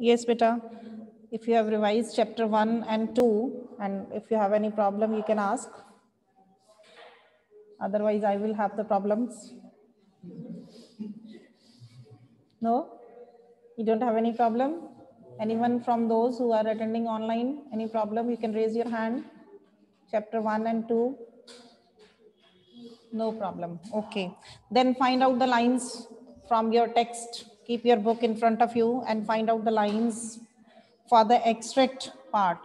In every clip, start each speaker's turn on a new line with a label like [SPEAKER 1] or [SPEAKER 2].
[SPEAKER 1] Yes, beta. If you have revised chapter 1 and 2, and if you have any problem, you can ask. Otherwise, I will have the problems. No? You don't have any problem? Anyone from those who are attending online, any problem? You can raise your hand. Chapter 1 and 2. No problem. Okay. Then find out the lines from your text. Keep your book in front of you and find out the lines for the extract part.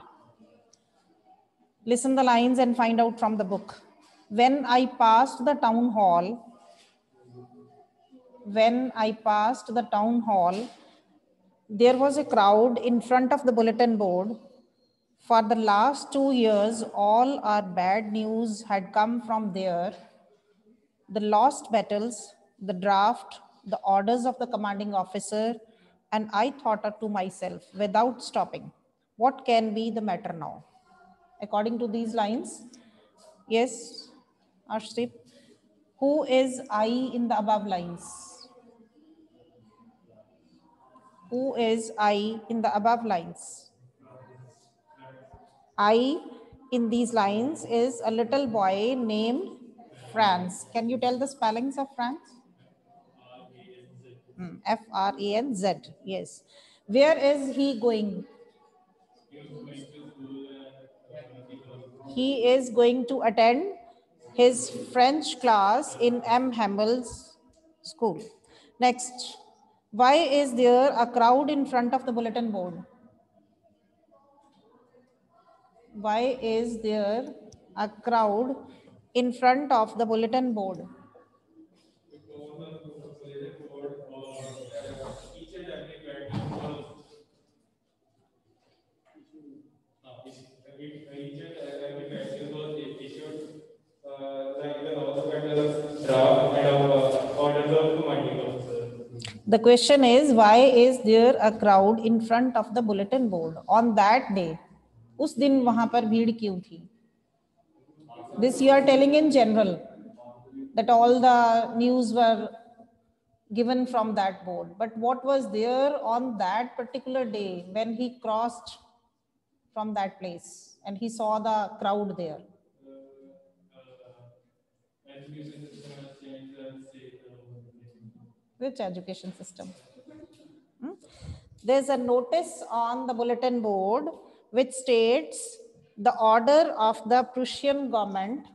[SPEAKER 1] Listen the lines and find out from the book. When I passed the town hall, there was a crowd in front of the bulletin board. For the last 2 years, all our bad news had come from there. The lost battles, the draft, the orders of the commanding officer, and I thought to myself without stopping, what can be the matter now? According to these lines, yes, Arshdeep, who is I in the above lines? Who is I in the above lines? I in these lines is a little boy named Franz. Can you tell the spellings of Franz? Franz, yes. Where is he going? He is going to attend his French class in M. Hammel's school. Next, why is there a crowd in front of the bulletin board? Why is there a crowd in front of the bulletin board? The question is, why is there a crowd in front of the bulletin board on that day? उस दिन वहां पर भीड़ क्यों थी? This you are telling in general that all the news were given from that board. But what was there on that particular day when he crossed from that place and he saw the crowd there? Which education system? There's a notice on the bulletin board which states the order of the Prussian government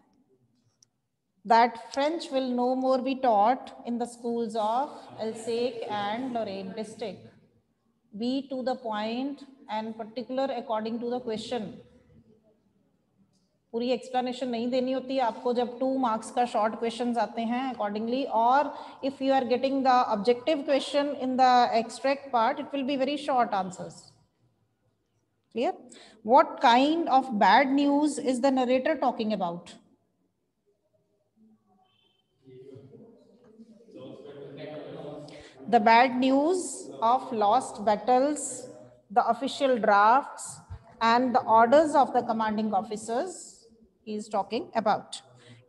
[SPEAKER 1] that French will no more be taught in the schools of Alsace and Lorraine district. Be to the point and particular according to the question. पूरी explanation नहीं देनी होती आपको जब 2 marks का short questions आते हैं accordingly और if you are getting the objective question in the extract part it will be very short answers clear what kind of bad news is the narrator talking about the bad news of lost battles, the official drafts, and the orders of the commanding officers he is talking about.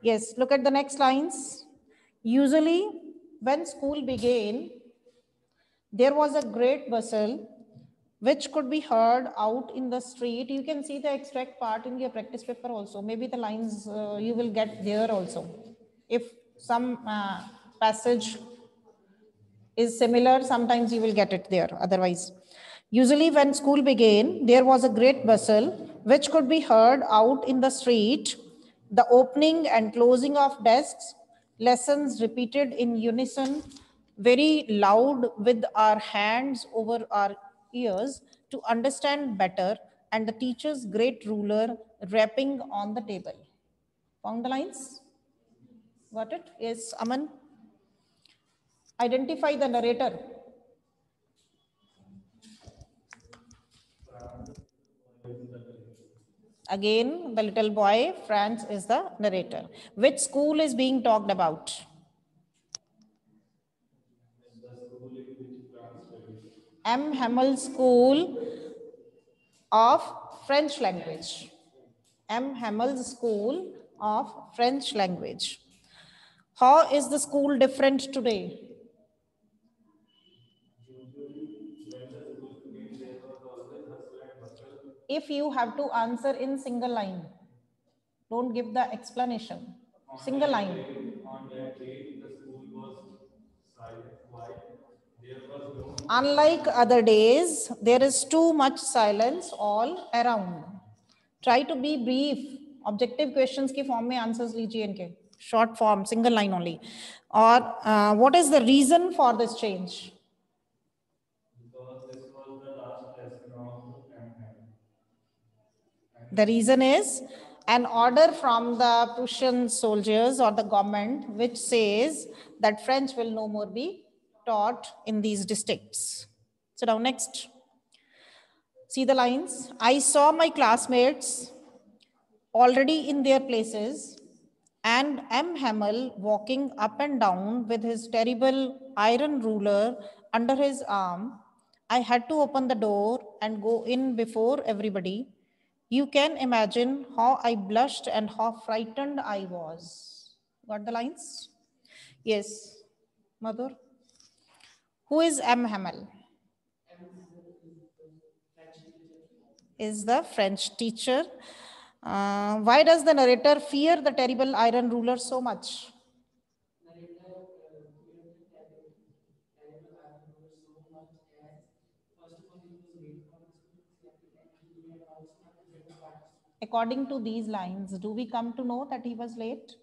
[SPEAKER 1] Yes, look at the next lines. Usually, when school began, there was a great bustle which could be heard out in the street. You can see the extract part in your practice paper also. Maybe the lines you will get there also. If some passage is similar, sometimes you will get it there, otherwise. Usually when school began, there was a great bustle which could be heard out in the street, the opening and closing of desks, lessons repeated in unison, very loud with our hands over our ears to understand better, and the teacher's great ruler rapping on the table. Found the lines? Got it? Yes, Aman? Identify the narrator. Again, the little boy, Franz, is the narrator. Which school is being talked about? M. Hamel School of French Language. M. Hamel's School of French Language. How is the school different today? If you have to answer in single line, don't give the explanation. Single line. Unlike other days, there is too much silence all around. Try to be brief. Objective questions की form में answers लीजिए इनके. Short form, single line only. Or what is the reason for this change? The reason is an order from the Prussian soldiers or the government which says that French will no more be taught in these districts. So now next. See the lines. I saw my classmates already in their places and M. Hamel walking up and down with his terrible iron ruler under his arm. I had to open the door and go in before everybody. You can imagine how I blushed and how frightened I was. Got the lines? Yes. Madhur? Who is M. Hamel? Is the French teacher. Why does the narrator fear the terrible iron ruler so much? According to these lines, do we come to know that he was late?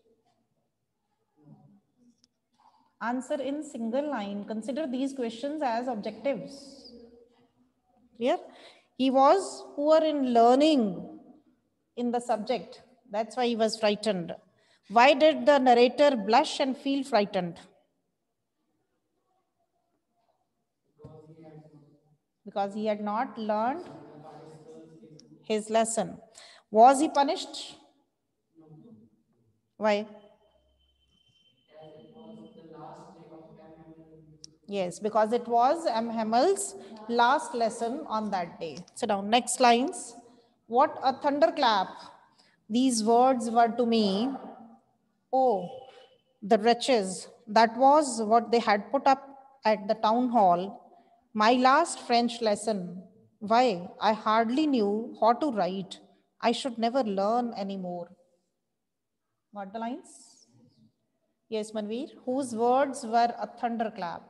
[SPEAKER 1] Answer in single line. Consider these questions as objectives. Clear? He was poor in learning in the subject. That's why he was frightened. Why did the narrator blush and feel frightened? Because he had not learned his lesson. Was he punished? Why? Yes, because it was M. Hammel's last lesson on that day. So now, next lines. What a thunderclap. These words were to me. Oh, the wretches. That was what they had put up at the town hall. My last French lesson. Why, I hardly knew how to write. I should never learn anymore. Got the lines? Yes, Manveer. Whose words were a thunderclap?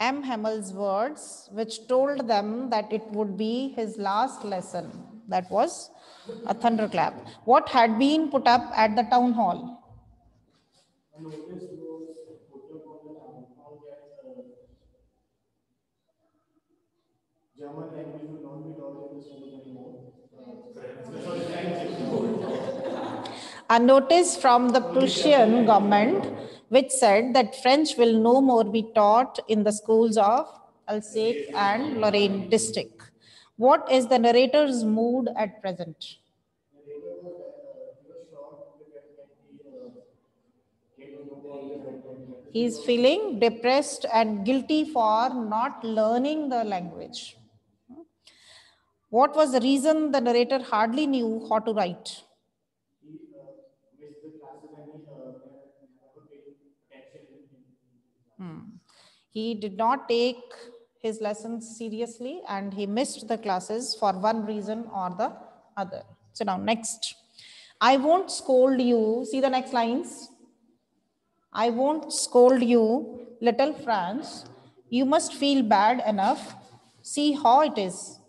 [SPEAKER 1] M. Hammel's words, which told them that it would be his last lesson. That was a thunderclap. What had been put up at the town hall? German language will not be taught in the schools anymore. A notice from the Prussian government which said that French will no more be taught in the schools of Alsace and Lorraine district. What is the narrator's mood at present? He is feeling depressed and guilty for not learning the language. What was the reason the narrator hardly knew how to write? He did not take his lessons seriously and he missed the classes for one reason or the other. So now next. I won't scold you. See the next lines. I won't scold you, little Franz. You must feel bad enough. See how it is.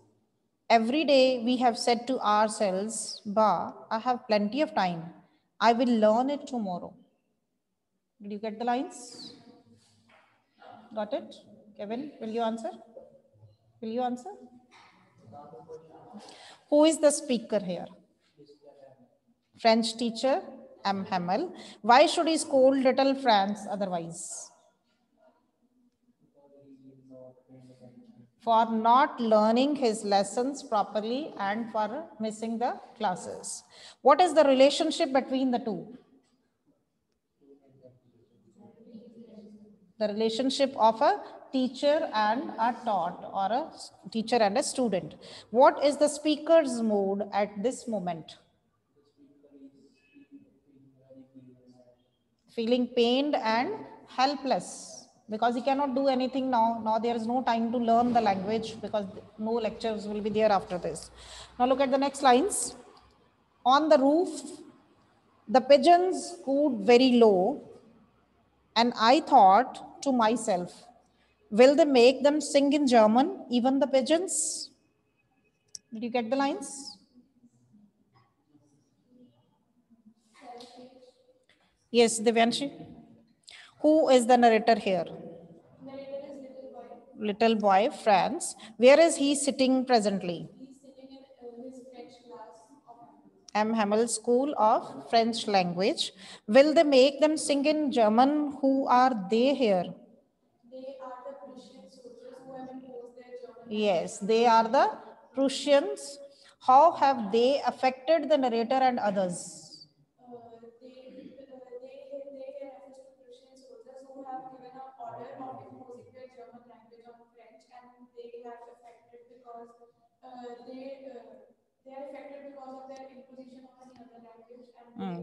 [SPEAKER 1] Every day we have said to ourselves, Bah, I have plenty of time. I will learn it tomorrow. Did you get the lines? Got it? Kevin, will you answer? Will you answer? Who is the speaker here? French teacher, M. Hamel. Why should he scold little Franz otherwise? For not learning his lessons properly and for missing the classes. What is the relationship between the two? The relationship of a teacher and a taught, or a teacher and a student. What is the speaker's mood at this moment? feeling pained and helpless because he cannot do anything now. Now there is no time to learn the language because no lectures will be there after this. Now look at the next lines. On the roof, the pigeons cooed very low, and I thought to myself, will they make them sing in German, even the pigeons? Did you get the lines? Yes, Divyanshi. Who is the narrator here? Little boy, France. Where is he sitting presently? M. Hamel School of French Language. Will they make them sing in German? Who are they here? Yes, they are the Prussians. How have they affected the narrator and others?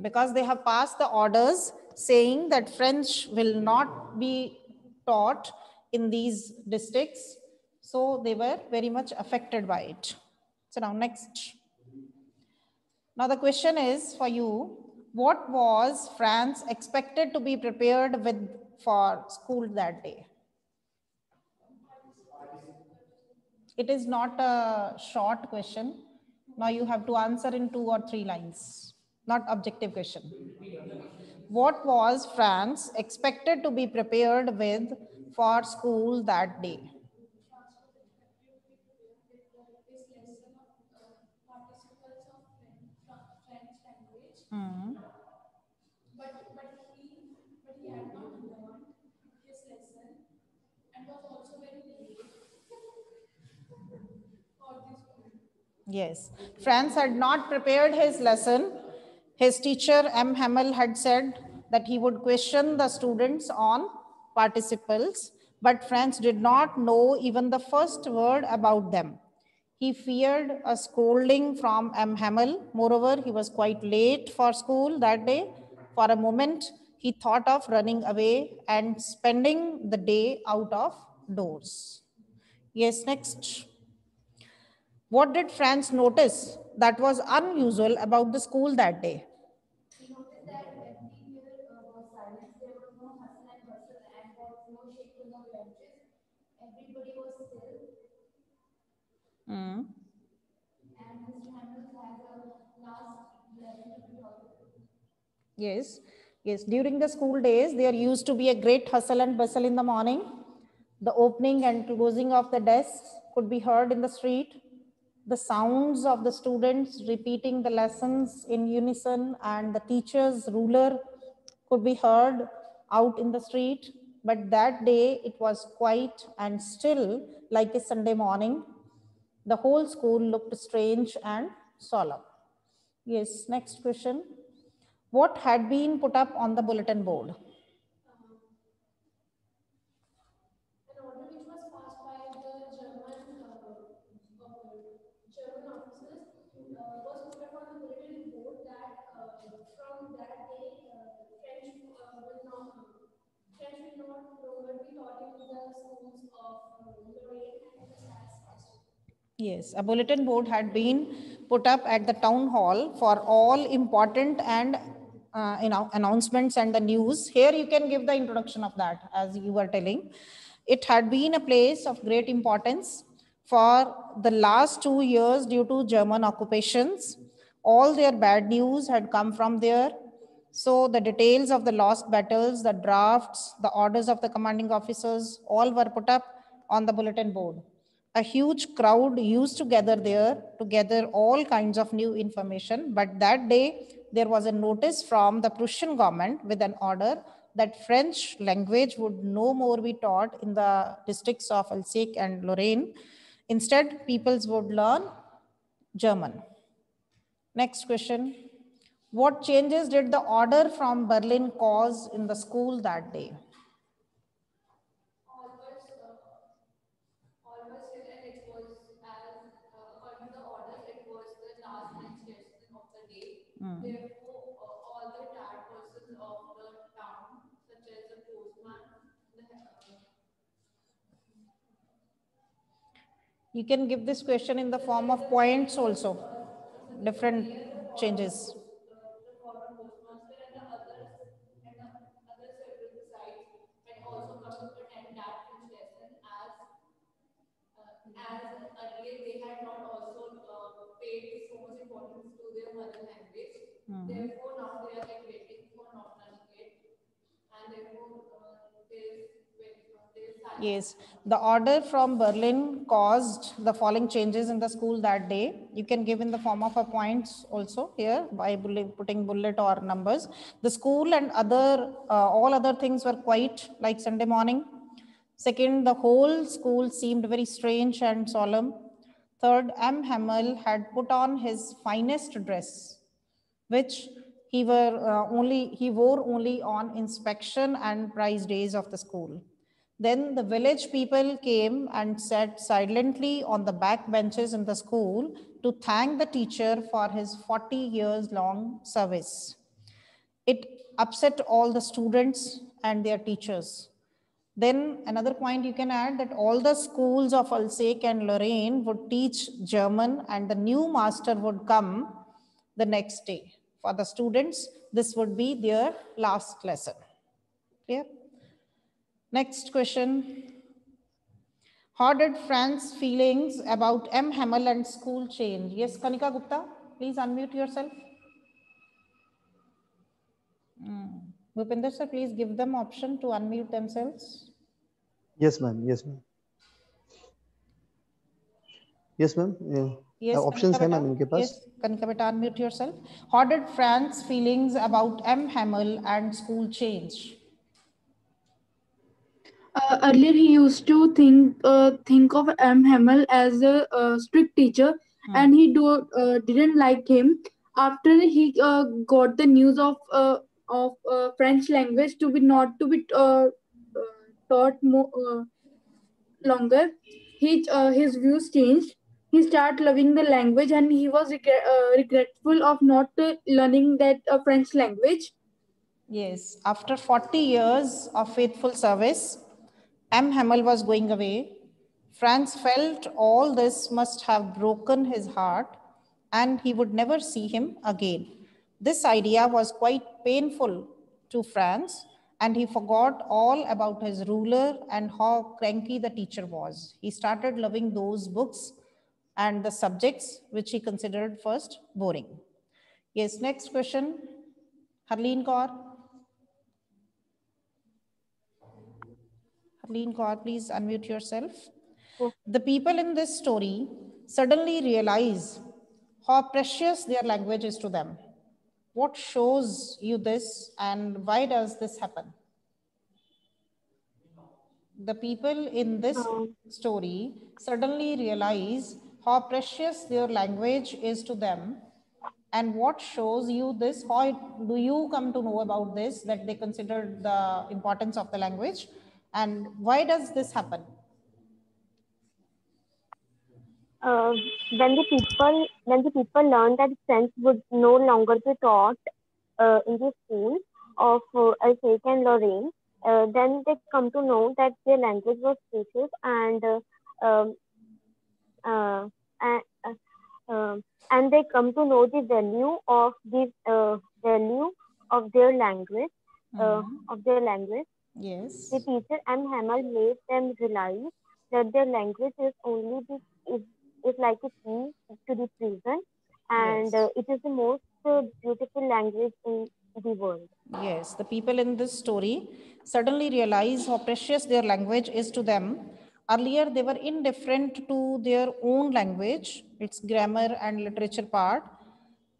[SPEAKER 1] Because they have passed the orders saying that French will not be taught in these districts. So they were very much affected by it. So now next. Now the question is for you, what was France expected to be prepared with for school that day? It is not a short question. Now you have to answer in 2 or 3 lines, not objective question. What was France expected to be prepared with for school that day? Hmm. Yes, Franz had not prepared his lesson. His teacher, M. Hamel, had said that he would question the students on participles, but Franz did not know even the first word about them. He feared a scolding from M. Hamel. Moreover, he was quite late for school that day. For a moment, he thought of running away and spending the day out of doors. Yes, next. What did Franz notice that was unusual about the school that day? Mm. Yes, yes. During the school days, there used to be a great hustle and bustle in the morning. The opening and closing of the desks could be heard in the street. The sounds of the students repeating the lessons in unison and the teacher's ruler could be heard out in the street. But that day it was quiet and still like a Sunday morning. The whole school looked strange and solemn. Yes, next question. What had been put up on the bulletin board? Yes, a bulletin board had been put up at the town hall for all important and announcements and the news. Here you can give the introduction of that as you were telling. It had been a place of great importance for the last 2 years due to German occupations. All their bad news had come from there. So the details of the lost battles, the drafts, the orders of the commanding officers, all were put up on the bulletin board. A huge crowd used to gather there to gather all kinds of new information. But that day, there was a notice from the Prussian government with an order that French language would no more be taught in the districts of Alsace and Lorraine. Instead, peoples would learn German. Next question. What changes did the order from Berlin cause in the school that day? You can give this question in the form of points also, different changes. Yes, the order from Berlin caused the following changes in the school that day. You can give in the form of a points also here by putting bullet or numbers. The school and all other things were quiet like Sunday morning. Second, the whole school seemed very strange and solemn. Third, M. Hamel had put on his finest dress, which he wore only on inspection and prize days of the school. Then the village people came and sat silently on the back benches in the school to thank the teacher for his 40 years long service. It upset all the students and their teachers. Then another point you can add that all the schools of Alsace and Lorraine would teach German and the new master would come the next day. For the students, this would be their last lesson. Clear? Next question. How did Fran's feelings about M. Hamel and school change? Yes, Kanika Gupta, please unmute yourself. Bhupinder sir, please give them option to unmute themselves.
[SPEAKER 2] Yes, ma'am. Yes, ma'am. Yes, ma'am.
[SPEAKER 1] Yes,
[SPEAKER 2] Options
[SPEAKER 1] Kanika
[SPEAKER 2] है
[SPEAKER 1] beta.
[SPEAKER 2] Ma'am इनके पास.
[SPEAKER 1] Yes, Kanika beta, unmute yourself. How did Fran's feelings about M. Hamel and school change?
[SPEAKER 3] Earlier, he used to think of M. Hamel as a strict teacher, and he didn't like him. After he got the news of French language to be not to be taught more longer, his views changed. He started loving the language, and he was regretful of not learning that French language.
[SPEAKER 1] Yes, after 40 years of faithful service, M. Hamel was going away. Franz felt all this must have broken his heart and he would never see him again. This idea was quite painful to Franz, and he forgot all about his ruler and how cranky the teacher was. He started loving those books and the subjects which he considered first boring. Yes, next question. Harleen Kaur. Harleen Kaur, please unmute yourself. The people in this story suddenly realize how precious their language is to them. What shows you this and why does this happen? The people in this story suddenly realize how precious their language is to them. And what shows you this? How do you come to know about this, that they consider the importance of the language? And why does this happen?
[SPEAKER 4] uh, when the people learned that French would no longer be taught in the school of Alsace and Lorraine, then they come to know that their language was precious um, uh, and, and they come to know the value of their language of their language.
[SPEAKER 1] Yes.
[SPEAKER 4] The teacher and Hammer made them realize that their language is like a key to the prison, and
[SPEAKER 1] Yes.
[SPEAKER 4] it is the most beautiful language in the world.
[SPEAKER 1] Yes, the people in this story suddenly realize how precious their language is to them. Earlier, they were indifferent to their own language, its grammar and literature part.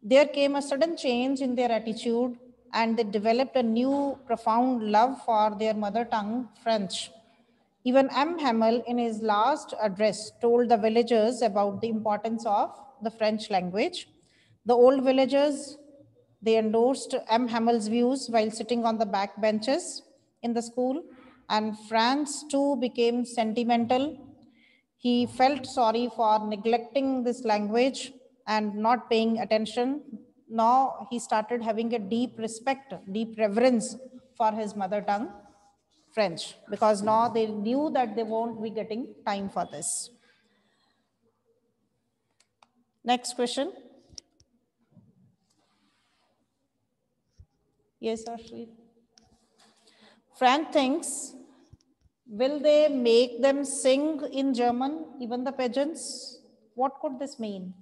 [SPEAKER 1] There came a sudden change in their attitude, and they developed a new, profound love for their mother tongue, French. Even M. Hamel, in his last address, told the villagers about the importance of the French language. The old villagers, they endorsed M. Hamel's views while sitting on the back benches in the school, and Franz too became sentimental. He felt sorry for neglecting this language and not paying attention. Now he started having a deep respect, deep reverence for his mother tongue, French, because now they knew that they won't be getting time for this. Next question. Yes, Ashri. Frank thinks, will they make them sing in German, even the pigeons? What could this mean?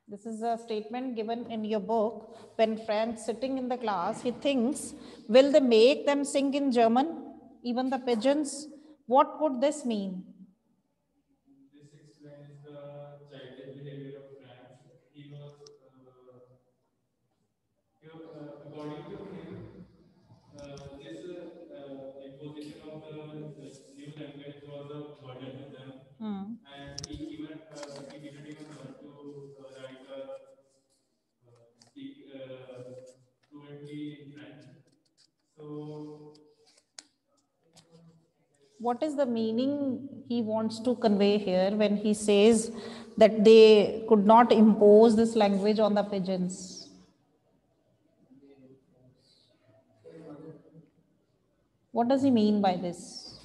[SPEAKER 1] This is a statement given in your book. When Frank sitting in the class, he thinks, will they make them sing in German, even the pigeons? What could this mean?
[SPEAKER 5] This explains the childish behavior of Frank. According to him, this imposition of the new language was a burden to them, and he didn't even learn to write speak fluently in French. So,
[SPEAKER 1] what is the meaning he wants to convey here when he says that they could not impose this language on the pigeons? What does he mean by this?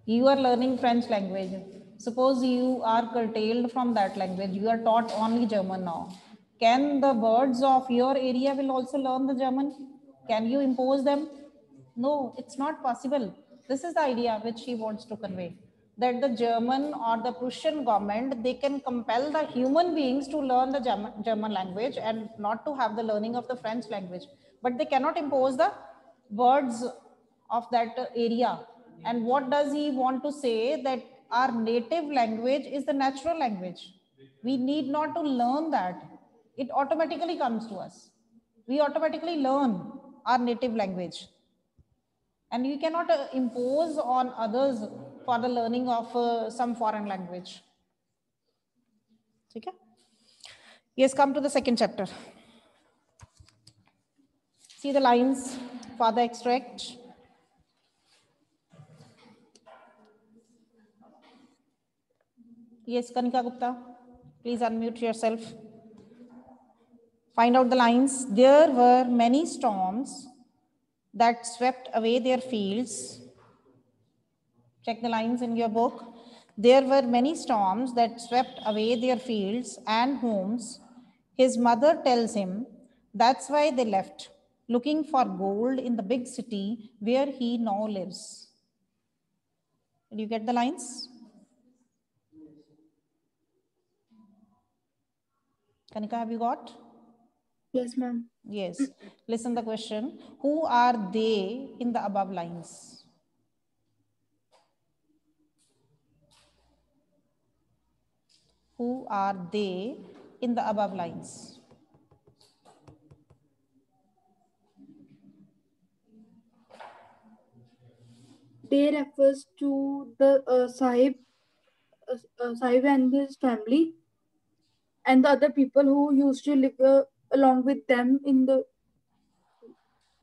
[SPEAKER 1] You are learning French language. Suppose you are curtailed from that language. You are taught only German now. Can the birds of your area will also learn the German? Can you impose them? No, it's not possible. This is the idea which he wants to convey. That the German or the Prussian government, they can compel the human beings to learn the German language and not to have the learning of the French language. But they cannot impose the words of that area. And what does he want to say? That our native language is the natural language. We need not to learn that. It automatically comes to us. We automatically learn our native language. And you cannot impose on others for the learning of some foreign language. Okay? Yes, come to the second chapter. See the lines for the extract. Yes, Kanika Gupta, please unmute yourself. Find out the lines. There were many storms that swept away their fields. Check the lines in your book. There were many storms that swept away their fields and homes. His mother tells him that's why they left, looking for gold in the big city where he now lives. Did you get the lines? Kanika, have you got?
[SPEAKER 3] Yes, ma'am.
[SPEAKER 1] Yes. Listen the question. Who are they in the above lines? Who are they in the above lines?
[SPEAKER 3] They refers to the Sahib and his family, and the other people who used to live along with them in the.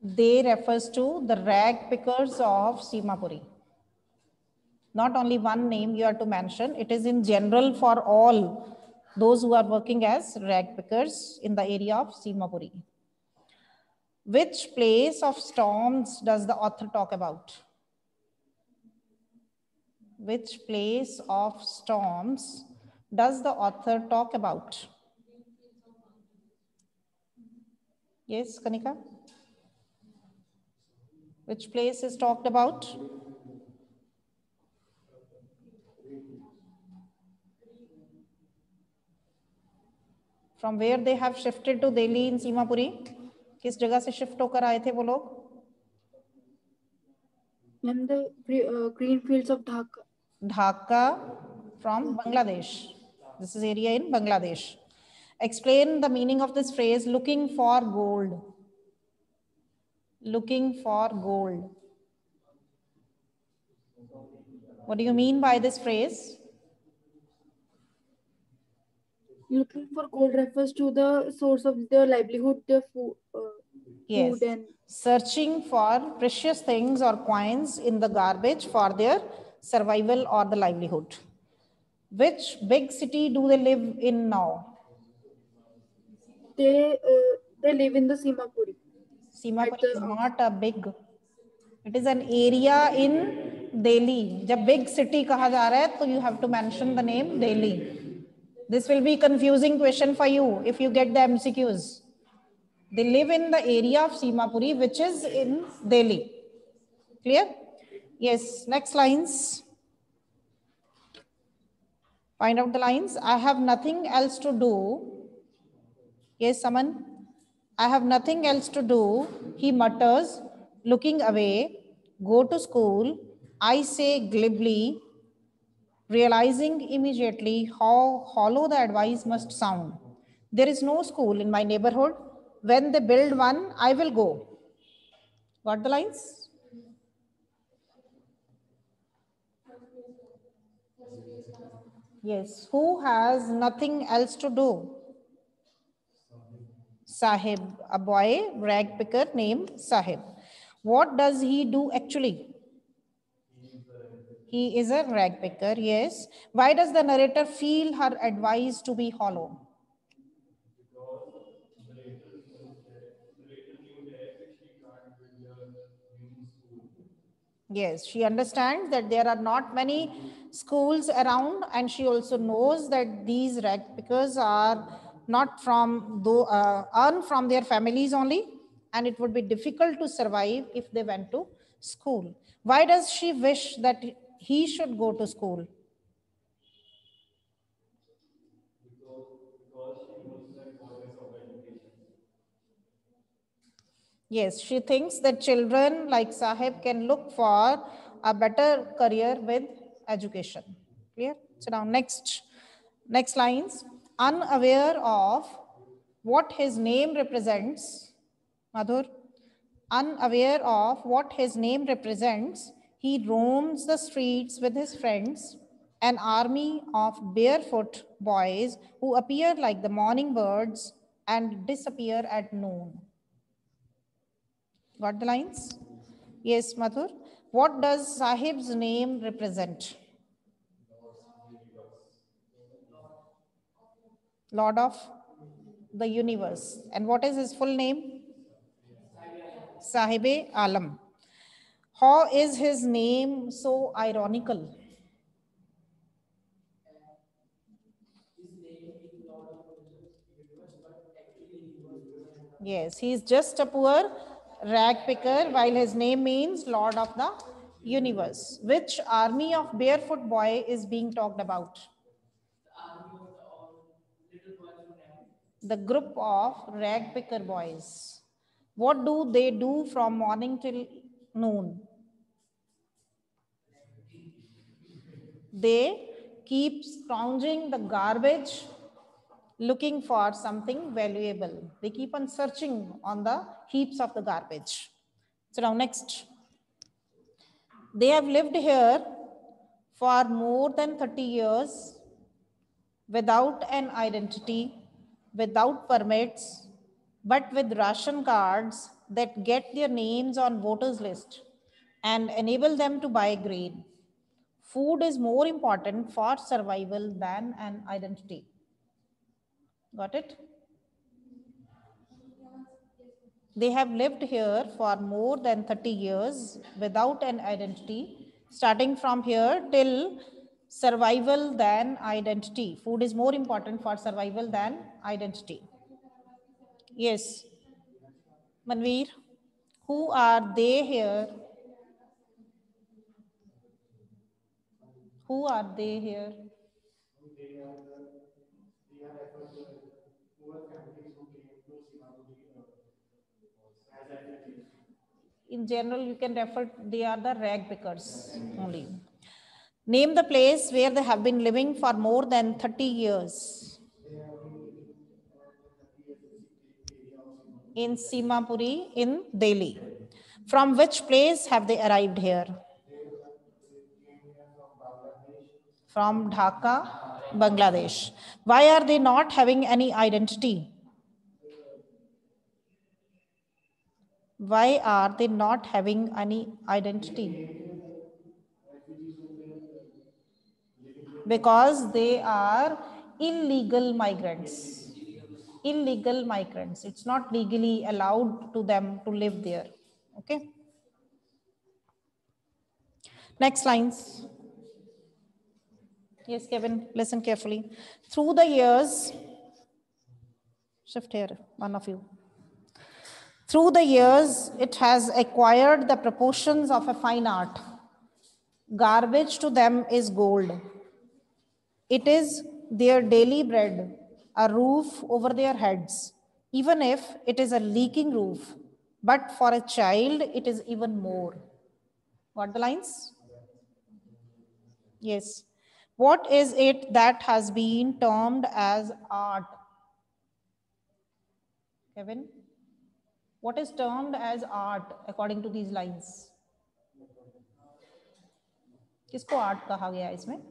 [SPEAKER 1] They refers to the rag pickers of Simapuri. Not only one name you are to mention, it is in general for all those who are working as rag pickers in the area of Simapuri. Which place of storms does the author talk about? Which place of storms does the author talk about? Yes, Kanika? Which place is talked about? From where they have shifted to Delhi in Simapuri? किस जगह से shift होकर आए थे वो लोग?
[SPEAKER 3] And the green fields of Dhaka.
[SPEAKER 1] Dhaka from Bangladesh. This is area in Bangladesh. Explain the meaning of this phrase, looking for gold. Looking for gold. What do you mean by this phrase?
[SPEAKER 3] Looking for gold refers to the source of their livelihood, the
[SPEAKER 1] Yes.
[SPEAKER 3] food and
[SPEAKER 1] Searching for precious things or coins in the garbage for their survival or the livelihood. Which big city do they live in now?
[SPEAKER 3] they live in the Simapuri.
[SPEAKER 1] Simapuri is not a big. It is an area in Delhi. जब big city कहा जा रहा है तो you have to mention the name Delhi. This will be confusing question for you if you get the MCQs. They live in the area of Simapuri, which is in Delhi. Clear? Yes. Next lines. Find out the lines. I have nothing else to do. Yes, Saman. I have nothing else to do, he mutters, looking away. Go to school, I say glibly, realizing immediately how hollow the advice must sound. There is no school in my neighborhood. When they build one, I will go. Got the lines? Yes. Who has nothing else to do? Sahib, a boy, rag picker named Sahib. What does he do actually? He is a rag picker, yes. Why does the narrator feel her advice to be hollow? Yes, she understands that there are not many schools around, and she also knows that these rag pickers are not from, though earn from their families only, and it would be difficult to survive if they went to school. Why does she wish that he should go to school? Yes, she thinks that children like Sahib can look for a better career with education. Clear? So now next lines. Unaware of what his name represents, Madhur, unaware of what his name represents, he roams the streets with his friends, an army of barefoot boys who appear like the morning birds and disappear at noon. Got the lines? Yes, Madhur. What does Sahib's name represent? Lord of the universe. And what is his full name? Sahibe Alam. How is his name so ironical? Yes, he is just a poor rag picker while his name means Lord of the universe. Which army of barefoot boy is being talked about? The group of rag picker boys. What do they do from morning till noon? They keep scrounging the garbage looking for something valuable. They keep on searching on the heaps of the garbage. So now next. They have lived here for more than 30 years without an identity, without permits, but with ration cards that get their names on voters list and enable them to buy grain. Food is more important for survival than an identity. Got it? They have lived here for more than 30 years without an identity, starting from here till survival than identity. Food is more important for survival than identity. Yes. Manveer, who are they here? Who are they here? In general, you can refer, they are the rag pickers only. Name the place where they have been living for more than 30 years. In Simapuri in Delhi. From which place have they arrived here? From Dhaka, Bangladesh. Why are they not having any identity? Why are they not having any identity? Because they are illegal migrants. Illegal migrants. It's not legally allowed to them to live there. Okay. Next lines. Yes, Kevin, listen carefully. Through the years, shift here, one of you. Through the years, it has acquired the proportions of a fine art. Garbage to them is gold. It is their daily bread, a roof over their heads, even if it is a leaking roof. But for a child, it is even more. Got the lines? Yes. What is it that has been termed as art? Kevin? What is termed as art according to these lines? किसको art कहा गया इसमें?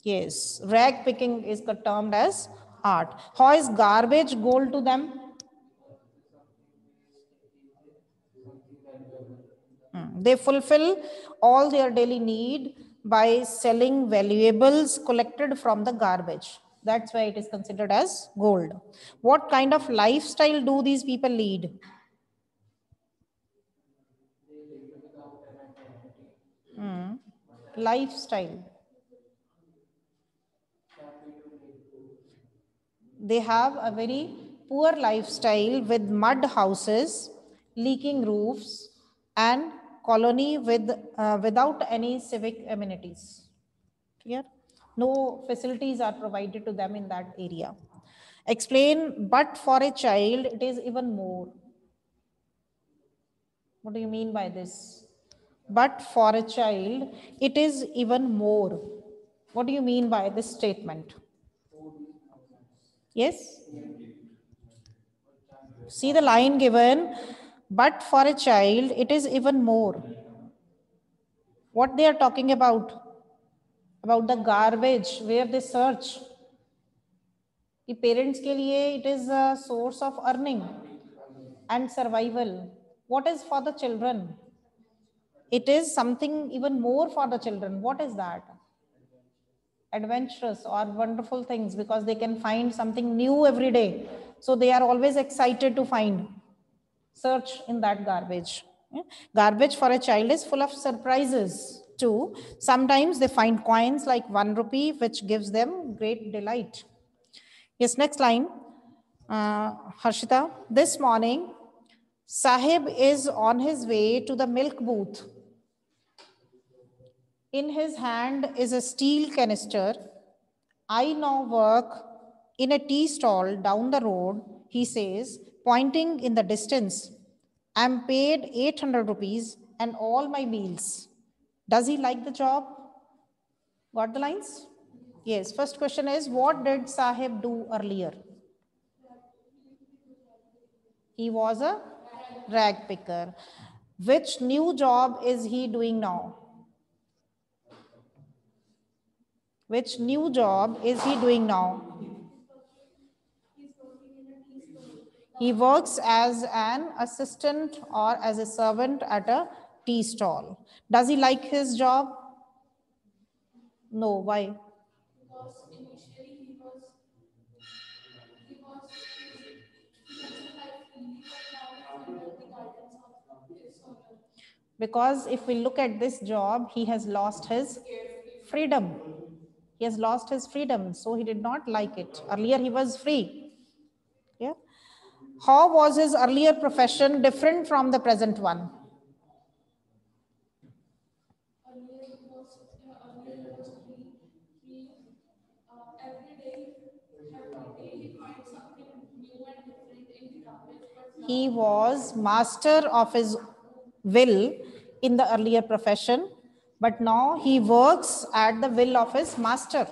[SPEAKER 1] Yes, rag picking is termed as art. How is garbage gold to them? They fulfill all their daily need by selling valuables collected from the garbage. That's why it is considered as gold. What kind of lifestyle do these people lead? Lifestyle. They have a very poor lifestyle with mud houses, leaking roofs, and colony without any civic amenities. Clear? No facilities are provided to them in that area. Explain, but for a child, it is even more. What do you mean by this? But for a child, it is even more. What do you mean by this statement? Yes? See the line given, but for a child, it is even more. What they are talking about? About the garbage, where they search. कि parents के लिए it is a source of earning and survival. What is for the children? It is something even more for the children. What is that? Adventurous or wonderful things, because they can find something new every day. So they are always excited to find, search in that garbage. Yeah? Garbage for a child is full of surprises too. Sometimes they find coins like 1 rupee, which gives them great delight. Yes, next line. Harshita, this morning, Sahib is on his way to the milk booth. In his hand is a steel canister. I now work in a tea stall down the road, he says, pointing in the distance. I'm paid 800 rupees and all my meals. Does he like the job? Got the lines? Yes. First question is, what did Sahib do earlier? He was a rag picker. Which new job is he doing now? Which new job is he doing now? He works as an assistant or as a servant at a tea stall. Does he like his job? No. Why? Because if we look at this job, he has lost his freedom. He has lost his freedom, so he did not like it. Earlier, he was free. Yeah. How was his earlier profession different from the present one? He was master of his will in the earlier profession, but now he works at the will of his master.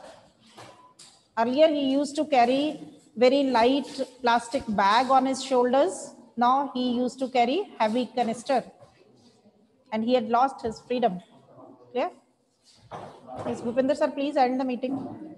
[SPEAKER 1] Earlier, he used to carry very light plastic bag on his shoulders. Now he used to carry heavy canister, and he had lost his freedom. Clear? Yes, Bhupinder sir, please end the meeting.